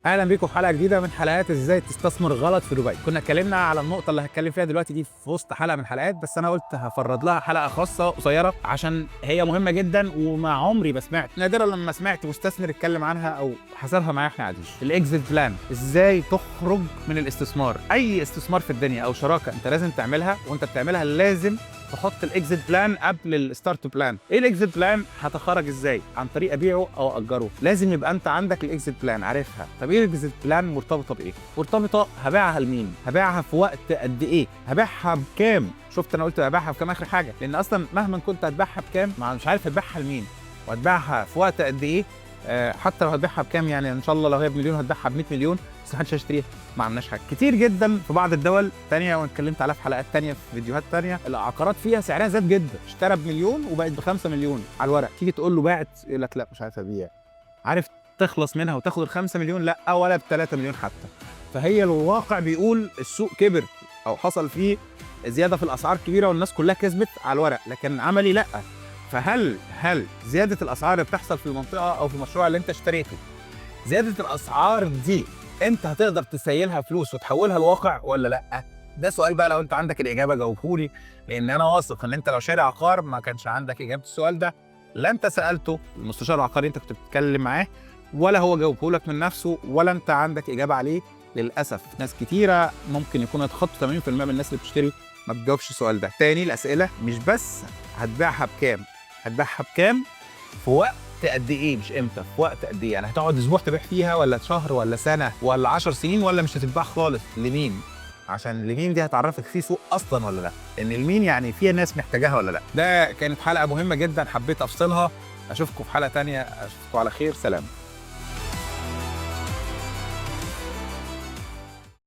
اهلا بيكم في حلقه جديده من حلقات ازاي تستثمر غلط في دبي. كنا اتكلمنا على النقطه اللي هتكلم فيها دلوقتي دي في وسط حلقه من الحلقات، بس انا قلت هفرد لها حلقه خاصه قصيره عشان هي مهمه جدا، وما عمري ما سمعت، نادرا لما سمعت مستثمر اتكلم عنها او حسبها معايا احنا قاعدين. الاكزيت بلان، ازاي تخرج من الاستثمار. اي استثمار في الدنيا او شراكه انت لازم تعملها، وانت بتعملها لازم تحط الاكزيت بلان قبل الستارت بلان. ايه الاكزيت بلان؟ هتخرج ازاي؟ عن طريق ابيعه او اجره. لازم يبقى انت عندك الاكزيت بلان عارفها. طب ايه الاكزيت بلان؟ مرتبطه بايه؟ مرتبطه هبيعها لمين؟ هبيعها في وقت قد ايه؟ هبيعها بكام؟ شفت انا قلت هبيعها بكام اخر حاجه، لان اصلا مهما كنت هتبيعها بكام مش عارف هتبيعها لمين وهتبيعها في وقت قد ايه. حتى لو هتبيعها بكام، يعني ان شاء الله لو هي بمليون هتبيعها ب 100 مليون، بس محدش هيشتريها. ما عملناش حاجه كتير جدا في بعض الدول تانية، وانا اتكلمت عليها في حلقات تانية في فيديوهات تانية. العقارات فيها سعرها زاد جدا، اشترى بمليون وبقت ب5 مليون على الورق. تيجي تقول له باعت، يقول لك لا مش عارف ابيع. عارف تخلص منها وتاخد ال5 مليون؟ لا، ولا ب3 مليون حتى. فهي الواقع بيقول السوق كبر او حصل فيه زياده في الاسعار كبيره والناس كلها كسبت على الورق، لكن عملي لا. فهل زياده الاسعار اللي بتحصل في المنطقه او في المشروع اللي انت اشتريته، زياده الاسعار دي انت هتقدر تسيلها فلوس وتحولها لواقع ولا لا؟ ده سؤال بقى، لو انت عندك الاجابه جاوبهولي، لان انا واثق ان انت لو شاري عقار ما كانش عندك اجابه السؤال ده. لا انت سالته المستشار العقاري انت كنت بتتكلم معاه، ولا هو جاوبهولك من نفسه، ولا انت عندك اجابه عليه. للاسف ناس كتيره ممكن يكونوا يتخطوا 80% من الناس اللي بتشتري ما بتجاوبش السؤال ده. تاني، الاسئله مش بس هتبيعها بكام، هتبيعها بكام في وقت قد ايه، مش امتى، في وقت قد ايه. يعني هتقعد اسبوع تبيع فيها، ولا شهر، ولا سنه، ولا 10 سنين، ولا مش هتتباع خالص؟ لمين؟ عشان لمين دي هتعرفك في سوق اصلا ولا لا، ان المين يعني فيها ناس محتاجاها ولا لا. ده كانت حلقه مهمه جدا حبيت افصلها. اشوفكم في حلقه تانية، اشوفكم على خير، سلام.